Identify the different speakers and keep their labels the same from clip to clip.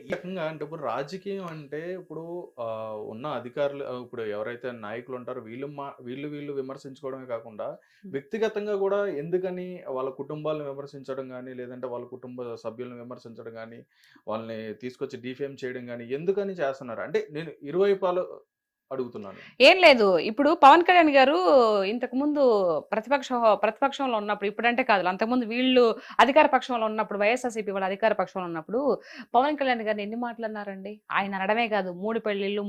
Speaker 1: ఈ రకంగా అంటే ఇప్పుడు రాజకీయం అంటే ఇప్పుడు ఉన్న అధికారులు ఇప్పుడు ఎవరైతే నాయకులు ఉంటారో వీళ్ళు విమర్శించుకోవడమే కాకుండా
Speaker 2: హ్మ్.
Speaker 1: వ్యక్తిగతంగా కూడా ఎందుకని వాళ్ళ కుటుంబాలను విమర్శించడం గానీ, లేదంటే వాళ్ళ కుటుంబ సభ్యులను విమర్శించడం గానీ, వాళ్ళని తీసుకొచ్చి డీఫేమ్ చేయడం గానీ ఎందుకని చేస్తున్నారు? అంటే నేను ఇరువైపులు అడుగుతున్నాను.
Speaker 2: ఏం లేదు. ఇప్పుడు 'పవన్ కళ్యాణ్' గారు ఇంతకుముందు ప్రతిపక్షంలో ఉన్నప్పుడు ఇప్పుడంటే కాదులే. అంతకుముందు వీళ్ళు అధికార పక్షంలో ఉన్నప్పుడు వైఎస్ఆర్‌సీపీ వాళ్ళు అధికార పక్షంలో ఉన్నప్పుడు 'పవన్ కళ్యాణ్' గారిని ఎన్ని మాటలన్నారండి? ఆయన అనడమే కాదు 3 పెళ్ళిళ్ళు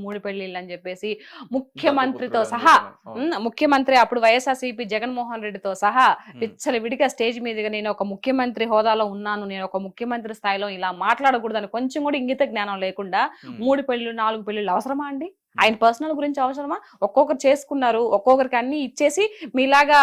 Speaker 2: అని చెప్పేసి ముఖ్యమంత్రితో
Speaker 1: దత్తపుత్రుడు అని
Speaker 2: సహా
Speaker 1: చెప్పాను. అవును.
Speaker 2: ముఖ్యమంత్రి అప్పుడు వైఎస్ఆర్‌సీపీ జగన్మోహన్ రెడ్డితో సహా
Speaker 1: హ్మ్.
Speaker 2: విచ్చలవిడిగా స్టేజ్ మీదుగా నేను ఒక ముఖ్యమంత్రి హోదాలో ఉన్నాను. నేను ఒక ముఖ్యమంత్రి స్థాయిలో ఇలా మాట్లాడకూడదని కొంచెం కూడా ఇంగిత జ్ఞానం లేకుండా
Speaker 1: హ్మ్.
Speaker 2: 3 పెళ్ళిళ్ళు, 4 పెళ్ళిళ్ళు అవసరమా అండి? ఆయన
Speaker 1: హ్మ్.
Speaker 2: పర్సనల్ గురించి అవసరమా? ఒక్కొక్కరు చేసుకున్నారు. ఒక్కొక్కరికి అన్నీ ఇచ్చేసి మీలాగా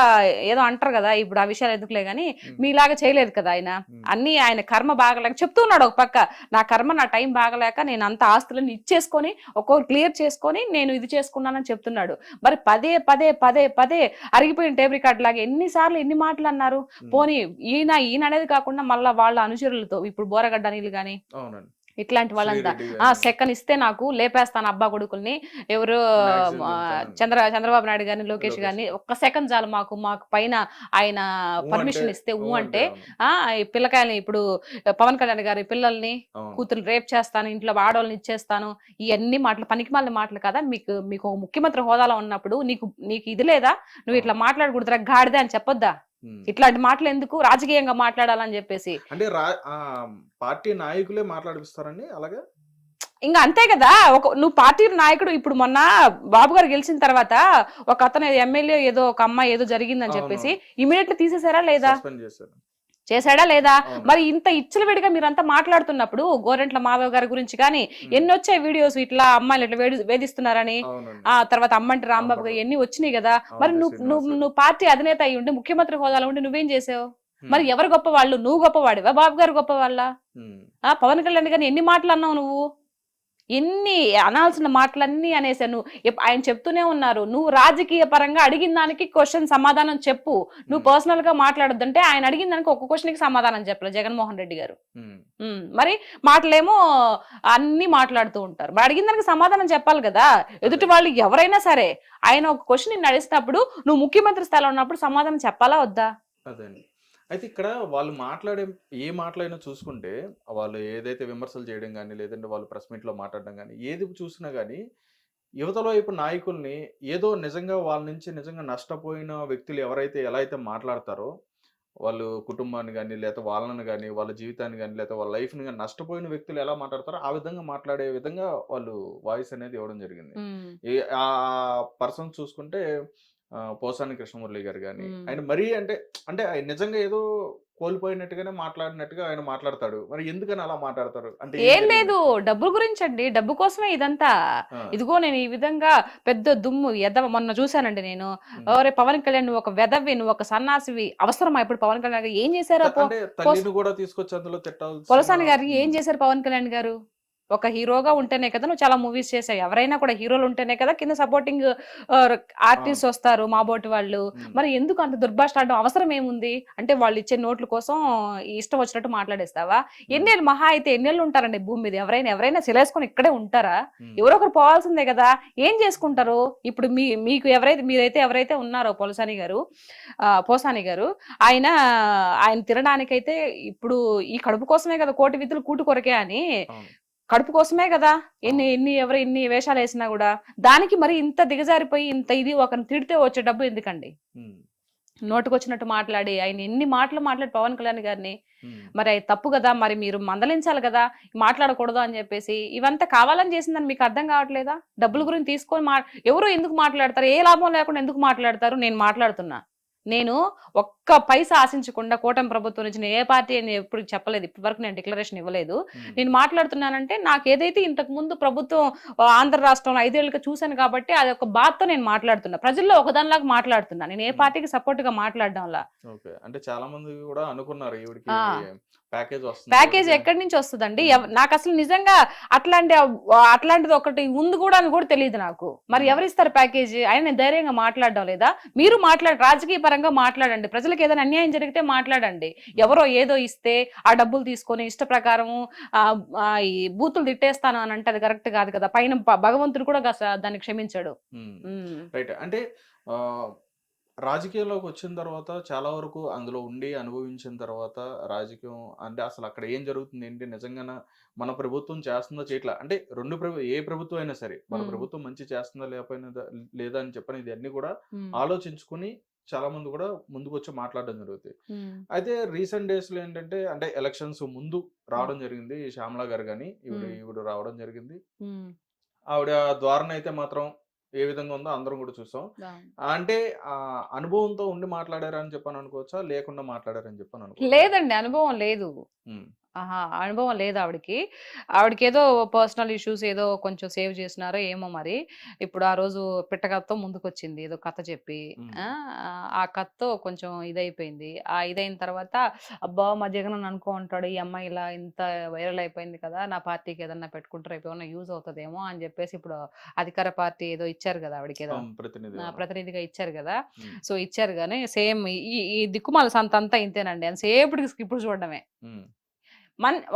Speaker 2: ఏదో అంటారు గదా! ఇప్పుడు ఆ విషయాలు ఎందుకులే గాని,
Speaker 1: హ్మ్.
Speaker 2: మీలాగా చేయలేదు కదా ఆయన.
Speaker 1: హ్మ్.
Speaker 2: అన్నీ ఆయన కర్మ బాగలేక చెప్తూ ఉన్నాడు ఒక పక్క. నా కర్మ, నా టైం బాగలేక నేను అంత ఆస్తులన్నీ ఇచ్చేసుకొని, ఒక్కొక్కరు క్లియర్ చేసుకొని నేను ఇది చేసుకున్నానని చెప్తున్నాడు. మరి పదే అరిగిపోయిన టేప్ రికార్డ్ లాగా ఎన్ని సార్లు ఎన్ని మాటలన్నారు.
Speaker 1: హ్మ్.
Speaker 2: పోనీ ఈయన అనేది కాకుండా మళ్ళా వాళ్ళ అనుచరులతో ఇప్పుడు బోరగడ్డ అనిల్ గాని
Speaker 1: అవునండి.
Speaker 2: ఇట్లాంటి వాళ్ళంతా
Speaker 1: శ్రీరెడ్డి గాని
Speaker 2: సెకన్ ఇస్తే నాకు లేపేస్తాను అబ్బా కొడుకుల్ని ఎవరు
Speaker 1: మాగజైన్‌లో ఇచ్చాను.
Speaker 2: చంద్రబాబు నాయుడు గారిని లోకేష్
Speaker 1: లోకేష్
Speaker 2: గారిని
Speaker 1: గారు.
Speaker 2: ఒక్క సెకండ్ చాలు మాకు పైన ఆయన
Speaker 1: ఊ అంటే
Speaker 2: పర్మిషన్ ఇస్తే
Speaker 1: ఊ అంటే
Speaker 2: అంటే
Speaker 1: అవును.
Speaker 2: ఈ పిల్లకాయల్ని ఇప్పుడు పవన్ కళ్యాణ్ గారి పిల్లల్ని
Speaker 1: అవును.
Speaker 2: కూతురు రేప్ చేస్తాను ఇంట్లో ఆడవాళ్ళని ఇచ్చేస్తాను ఇవన్నీ మాటలు పనికిమాలిన మాటలు కదా మీకు ఒక ముఖ్యమంత్రి హోదాలో ఉన్నప్పుడు నీకు ఇది లేదా నువ్వు
Speaker 1: అవును.
Speaker 2: ఇట్లా మాట్లాడకూడదురా గాడిదే అని చెప్పొద్దా
Speaker 1: హ్మ్.
Speaker 2: ఇట్లాంటి మాటలు ఎందుకు రాజకీయంగా మాట్లాడాలని చెప్పేసి
Speaker 1: అంటే పార్టీ నాయకులే మాట్లాడిపిస్తారండి అలాగా?
Speaker 2: ఇంకా అంతే కదా నువ్వు పార్టీ నాయకుడు ఇప్పుడు మొన్న బాబు గారు గెలిచిన తర్వాత ఒక అతను ఎమ్మెల్యే ఏదో ఒక అమ్మాయి ఏదో జరిగిందని చెప్పేసి
Speaker 1: అవునవును.
Speaker 2: ఇమీడియట్లీ తీసేసారా లేదా
Speaker 1: సస్పెండ్ చేశారు.
Speaker 2: చేశాడా లేదా
Speaker 1: అవును.
Speaker 2: మరి ఇంత ఇచ్చలవిడిగా మీరంతా మాట్లాడుతున్నప్పుడు గోరెంట్ల మాధవ్ గారి గురించి కానీ
Speaker 1: హ్మ్.
Speaker 2: ఎన్ని వచ్చాయి వీడియోస్ ఇట్లా అమ్మాయిలు ఇట్లా వేధిస్తున్నారని
Speaker 1: అవునండి.
Speaker 2: ఆ తర్వాత అమ్మంటి రాంబాబు గారు
Speaker 1: అంబటి
Speaker 2: ఎన్ని వచ్చినాయి కదా మరి
Speaker 1: అవంతి
Speaker 2: నువ్వు
Speaker 1: శ్రీనివాస్
Speaker 2: నువ్వు
Speaker 1: గారు.
Speaker 2: నువ్వు పార్టీ అధినేత అయి ఉండి ముఖ్యమంత్రి హోదాలో ఉండి నువ్వేం చేసావు మరి
Speaker 1: హ్మ్.
Speaker 2: ఎవరు గొప్పవాళ్ళు నువ్వు గొప్పవాడివా బాబు గారు గొప్పవాళ్ళ
Speaker 1: హ్మ్.
Speaker 2: పవన్ కళ్యాణ్ గారిని ఎన్ని మాటలు అన్నావు నువ్వు ఎన్ని అనాల్సిన మాటలన్నీ అనేసాను ఆయన చెప్తూనే ఉన్నారు నువ్వు రాజకీయ పరంగా అడిగిన దానికి క్వశ్చన్ సమాధానం చెప్పు నువ్వు
Speaker 1: హ్మ్.
Speaker 2: పర్సనల్ గా మాట్లాడొద్దంటే ఆయన అడిగిన దానికి ఒక్క క్వశ్చన్ కి సమాధానం చెప్పలేదు జగన్మోహన్ రెడ్డి గారు
Speaker 1: హ్మ్.
Speaker 2: మరి మాటలేమో అన్ని మాట్లాడుతూ ఉంటారు మరి అడిగిన దానికి సమాధానం చెప్పాలి కదా
Speaker 1: అదే.
Speaker 2: ఎదుటి వాళ్ళు ఎవరైనా సరే ఆయన ఒక క్వశ్చన్ నిన్ను అడిగినప్పుడు నువ్వు ముఖ్యమంత్రి స్థాయిలో ఉన్నప్పుడు సమాధానం చెప్పాలా వద్దా
Speaker 1: అదే అండి. అయితే ఇక్కడ వాళ్ళు మాట్లాడే ఏ మాటలైనా చూసుకుంటే, వాళ్ళు ఏదైతే విమర్శలు చేయడం గాని, లేదంటే వాళ్ళు ప్రెస్ మీట్‌లో మాట్లాడడం గాని, ఏది చూసినా గాని, యువతల వైపు నాయకుల్ని ఏదో నిజంగా వాళ్ళ నుంచి నిజంగా నష్టపోయిన వ్యక్తులు ఎవరైతే ఎలా అయితే మాట్లాడతారో, వాళ్ళు కుటుంబాన్ని గాని, లేతే వాళ్ళని గాని, వాళ్ళ జీవితాన్ని గాని, లేతే వాళ్ళ లైఫ్‌ని గాని నష్టపోయిన వ్యక్తులు ఎలా మాట్లాడతారో, ఆ విధంగా మాట్లాడే విధంగా వాళ్ళు వాయిస్ అనేది ఇవ్వడం జరిగింది.
Speaker 2: ఉమ్,
Speaker 1: పర్సన్ చూసుకుంటే పోసాని కృష్ణమురళి గారు గాని,
Speaker 2: ఉమ్.
Speaker 1: ఆయన మరీ అంటే ఆయన నిజంగా ఏదో కోల్పోయినట్టుగానే మాట్లాడినట్టుగా ఆయన మాట్లాడతాడు. మరి ఎందుకని అలా మాట్లాడతారు? అంటే ఏం
Speaker 2: ఏం
Speaker 1: జరిగింది?
Speaker 2: లేదు డబ్బు గురించండి డబ్బు కోసమే ఇదంతా
Speaker 1: ఆ!
Speaker 2: ఇదిగో నేను ఈ విధంగా పెద్ద దుమ్ము ఎదవ మొన్న చూశానండి నేను
Speaker 1: హ్మ్.
Speaker 2: ఒరే పవన్ కళ్యాణ్ నువ్వు ఒక వెదవి నువ్వు ఒక సన్నాసివి అవసరమా ఇప్పుడు పవన్ కళ్యాణ్ గారు ఏం చేశారు
Speaker 1: అంటే తల్లిని గూడా తీసుకొచ్చి అందులో తిట్టాల్సిన
Speaker 2: పొలసాని గారు ఏం
Speaker 1: హ్మ్.
Speaker 2: చేశారు పవన్ కళ్యాణ్ గారు ఒక హీరోగా ఉంటేనే కదా నువ్వు చాలా మూవీస్ చేసావు ఎవరైనా కూడా హీరోలు ఉంటేనే కదా కింద సపోర్టింగ్
Speaker 1: అవును.
Speaker 2: ఆర్టిస్ట్ వస్తారు మా బోటి వాళ్ళు
Speaker 1: హ్మ్.
Speaker 2: మరి ఎందుకు అంత దుర్భాషలాడడం అవసరం ఏముంది అంటే వాళ్ళు ఇచ్చే నోట్ల కోసం ఇష్టం వచ్చినట్టు మాట్లాడేస్తావా
Speaker 1: హ్మ్.
Speaker 2: ఎన్నేళ్ళు మహా అయితే ఎన్నేళ్ళు ఉంటారండి భూమి మీద ఎవరైనా సిలేసుకొని ఇక్కడే ఉంటారా
Speaker 1: హ్మ్.
Speaker 2: ఎవరో ఒకరు పోవాల్సిందే కదా ఏం చేసుకుంటారు ఇప్పుడు మీకు ఎవరైతే ఉన్నారో పోసాని గారు ఆయన ఆయన తినడానికైతే ఇప్పుడు ఈ కడుపు కోసమే కదా కోటి విధులు కూటు కొరకే అని
Speaker 1: అవును.
Speaker 2: కడుపు కోసమే కదా
Speaker 1: అవును.
Speaker 2: ఎన్ని వేషాలు వేసినా కూడా దానికి మరి ఇంత దిగజారిపోయి ఇంత ఇది ఒకరిని తిడితే వచ్చే డబ్బు ఎందుకండి
Speaker 1: హ్మ్.
Speaker 2: నోటుకొచ్చినట్టు మాట్లాడి ఆయన ఎన్ని మాట్లాడి పవన్ కళ్యాణ్ గారిని
Speaker 1: హ్మ్.
Speaker 2: మరి అది తప్పు కదా మరి మీరు మందలించాలి కదా మాట్లాడకూడదు అని చెప్పేసి ఇవంతా కావాలని చేసిందని మీకు అర్థం కావట్లేదా డబ్బుల
Speaker 1: హ్మ్.
Speaker 2: గురించి తీసుకొని ఎవరు ఎందుకు మాట్లాడతారు ఏ లాభం లేకుండా ఎందుకు మాట్లాడతారు నేను మాట్లాడుతున్నా నేను ఒక్క పైసా ఆశించకుండా కూటమి ప్రభుత్వం నుంచి నేను ఏ పార్టీ అని ఎప్పుడు చెప్పలేదు ఇప్పటి వరకు నేను డిక్లరేషన్ ఇవ్వలేదు
Speaker 1: హ్మ్.
Speaker 2: నేను మాట్లాడుతున్నానంటే నాకు ఏదైతే ఇంతకు ముందు ప్రభుత్వం ఆంధ్ర రాష్ట్రంలో 5 ఏళ్ళుగా చూశాను కాబట్టి అది ఒక బాధతో నేను మాట్లాడుతున్నా ప్రజల్లో ఒకదానిలాగా మాట్లాడుతున్నా నేను ఏ
Speaker 1: హ్మ్.
Speaker 2: పార్టీకి సపోర్ట్ గా మాట్లాడడంలా
Speaker 1: ఓకే. అంటే చాలా మంది గూడా అనుకున్నారు ఈవిడకి
Speaker 2: ఆ
Speaker 1: ప్యాకేజ్ వస్తుంది
Speaker 2: ప్యాకేజ్
Speaker 1: ఈవిడకి.
Speaker 2: ఎక్కడి నుంచి వస్తుందండి
Speaker 1: హ్మ్.
Speaker 2: నాకు అసలు నిజంగా అట్లాంటిది ఒకటి ఉంది కూడా అని కూడా తెలియదు నాకు మరి
Speaker 1: హ్మ్.
Speaker 2: ఎవరిస్తారు ప్యాకేజీ ఆయన ధైర్యంగా మాట్లాడడం లేదా మీరు రాజకీయ పరంగా మాట్లాడండి ప్రజలకి ప్రజలకు ఏదైనా అన్యాయం జరిగితే మాట్లాడండి. ఎవరో ఏదో ఇస్తే ఆ డబ్బులు తీసుకొని ఇష్ట ప్రకారము ఈ బూతులు తిట్టేస్తాను అని అంటే అది కరెక్ట్ కాదు కదా. పైన భగవంతుడు కూడా దాన్ని క్షమించాడు.
Speaker 1: రైట్. అంటే రాజకీయాల్లోకి వచ్చిన తర్వాత చాలా వరకు అందులో ఉండి అనుభవించిన తర్వాత రాజకీయం అంటే అసలు అక్కడ ఏం జరుగుతుంది ఏంటి, నిజంగానే మన ప్రభుత్వం చేస్తుందో చేయట్లా, అంటే ఏ ప్రభుత్వం అయినా సరే మన ప్రభుత్వం మంచి చేస్తుందా లేదా అని చెప్పని ఇది అన్ని కూడా ఆలోచించుకుని చాలా మంది కూడా ముందుకు వచ్చి మాట్లాడడం జరుగుతుంది. అయితే రీసెంట్ డేస్ లో ఏంటంటే అంటే ఎలక్షన్స్ ముందు రావడం జరిగింది శ్యామలా గారు, కానీ ఈవిడ రావడం జరిగింది. ఆవిడ ద్వారాన అయితే మాత్రం ఏ విధంగా ఉందో అందరం కూడా చూసాం. అంటే అనుభవంతో ఉండి మాట్లాడారని చెప్పని అనుకోవచ్చా, లేకుండా మాట్లాడారని చెప్పని అనుకో?
Speaker 2: లేదండి, అనుభవం లేదు. అనుభవం లేదు ఆవిడకి. ఏదో పర్సనల్ ఇష్యూస్ ఏదో కొంచెం సేవ్ చేసినారో ఏమో మరి. ఇప్పుడు ఆ రోజు పిట్టకథతో ముందుకొచ్చింది ఏదో కథ చెప్పి, ఆ కథతో కొంచెం ఇదైపోయింది. ఇదైన తర్వాత అబ్బా మా జగన్ అనుకో ఉంటాడు, ఈ అమ్మాయి ఇలా ఇంత వైరల్ అయిపోయింది కదా, నా పార్టీకి ఏదన్నా పెట్టుకుంటారు ఏమన్నా యూజ్ అవుతుందేమో అని చెప్పేసి ఇప్పుడు అధికార పార్టీ ఏదో ఇచ్చారు కదా ఆవిడకి, ఏదో ప్రతినిధిగా ఇచ్చారు కదా. సో ఇచ్చారు కానీ సేమ్ ఈ దిక్కుమాల సంత అంతా ఇంతేనండి, అని సేపటికి స్క్రిప్ట్ చూడడమే.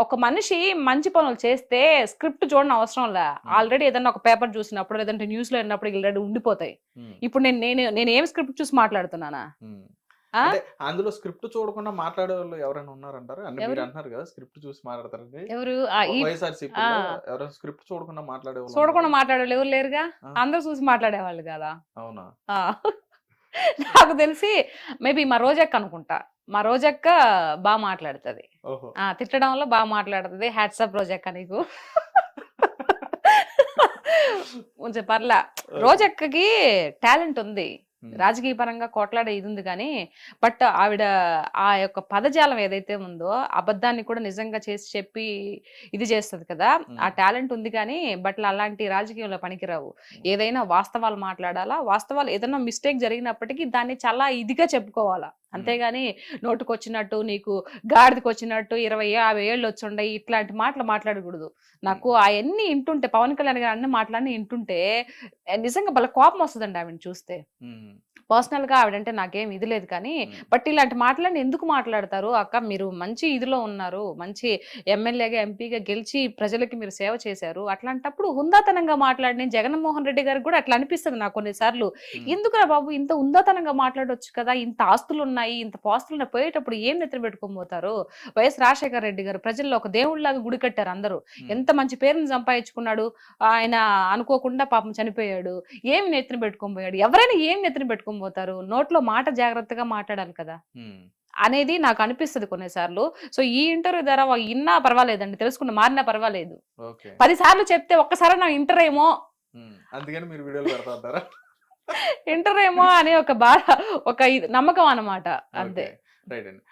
Speaker 2: ఒక మనిషి మంచి పనులు చేస్తే స్క్రిప్ట్ చూడడం అవసరం లే. ఆల్రెడీ ఏదన్నా ఒక పేపర్ చూసినప్పుడు లేదంటే న్యూస్ లో విన్నప్పుడు ఆల్రెడీ ఉండిపోతాయి. ఇప్పుడు నేను ఏం స్క్రిప్ట్ చూసి మాట్లాడుతున్నానా?
Speaker 1: అందులో స్క్రిప్ట్ చూడకుండా మాట్లాడే వాళ్ళు ఎవరైనా ఉన్నారంటారు? అంటే మీరు అంటున్నారు కదా స్క్రిప్ట్ చూసి మాట్లాడతారండి,
Speaker 2: ఎవరు
Speaker 1: ఎవరైనా స్క్రిప్ట్ చూడకుండా మాట్లాడే
Speaker 2: ఎవరు లేరుగా, అందరూ చూసి మాట్లాడేవాళ్ళు కదా.
Speaker 1: అవునా?
Speaker 2: నాకు తెలిసి మేబీ మా రోజక్క అనుకుంటా. మా రోజక్క బాగా మాట్లాడుతుంది, తిట్టడంలో బాగా మాట్లాడుతుంది. హ్యాట్సాప్ రోజక్క నీకు. కొంచెం పర్లా, రోజక్కకి టాలెంట్ ఉంది, రాజకీయ పరంగా కోట్లాడే ఇది ఉంది. కానీ బట్ ఆవిడ ఆ యొక్క పదజాలం ఏదైతే ఉందో అబద్ధాన్ని కూడా నిజంగా చేసి చెప్పి ఇది చేస్తుంది కదా, ఆ టాలెంట్ ఉంది. కానీ బట్ అలాంటి రాజకీయంలో పనికిరావు. ఏదైనా వాస్తవాలు మాట్లాడాలా, వాస్తవాలు ఏదైనా మిస్టేక్ జరిగినప్పటికీ దాన్ని చాలా ఇదిగా చెప్పుకోవాలా. అంతేగాని నోటుకొచ్చినట్టు నీకు గాడిదకి వచ్చినట్టు 20-50 ఏళ్ళు వచ్చుండే ఇట్లాంటి మాటలు మాట్లాడకూడదు. నాకు అవన్నీ వింటుంటే, పవన్ కళ్యాణ్ గారు అన్ని మాటలన్నీ వింటుంటే నిజంగా భలే కోపం వస్తుందండి ఆవిడని చూస్తే. పర్సనల్ గా ఆవిడంటే నాకేం ఇది లేదు, కానీ బట్ ఇలాంటి మాటలన్నీ ఎందుకు మాట్లాడతారు అక్క? మీరు మంచి ఇదిలో ఉన్నారు, మంచి ఎమ్మెల్యేగా ఎంపీగా గెలిచి ప్రజలకి మీరు సేవ చేశారు. అట్లాంటప్పుడు హుందాతనంగా మాట్లాడిన జగన్మోహన్ రెడ్డి గారికి కూడా అట్లా అనిపిస్తుంది నాకు కొన్నిసార్లు. ఎందుకురా బాబు ఇంత హుందాతనంగా మాట్లాడొచ్చు కదా, ఇంత ఆస్తులు ఉన్నాయి, ఇంత పాస్తులు పోయేటప్పుడు ఏం నెత్తిన పెట్టుకొని పోతారు? వైఎస్ రాజశేఖర రెడ్డి గారు ప్రజల్లో ఒక దేవుళ్లాగా గుడి కట్టారు. అందరూ ఎంత మంచి పేరుని సంపాదించుకున్నాడు. ఆయన అనుకోకుండా పాపం చనిపోయాడు, ఏమి నెత్తిన పెట్టుకొని పోయాడు? ఎవరైనా ఏం నెత్తిన పెట్టుకొని పోతారు? నోట్లో మాట జాగ్రత్తగా మాట్లాడాలి కదా అనేది నాకు అనిపిస్తుంది కొన్నిసార్లు. సో ఈ ఇంటర్వ్యూ ద్వారా ఇన్నా పర్వాలేదండి, తెలుసుకున్న మారినా పర్వాలేదు. 10 సార్లు చెప్తే ఒక్కసారి నా ఇంటర్ ఏమో,
Speaker 1: అందుకని మీరు వీడియోలు పెడతా ఉంటారా?
Speaker 2: ఇంటర్ ఏమో అనే ఒక బాధ, ఒక నమ్మకం అన్నమాట అంతే.
Speaker 1: రైట్ అండి.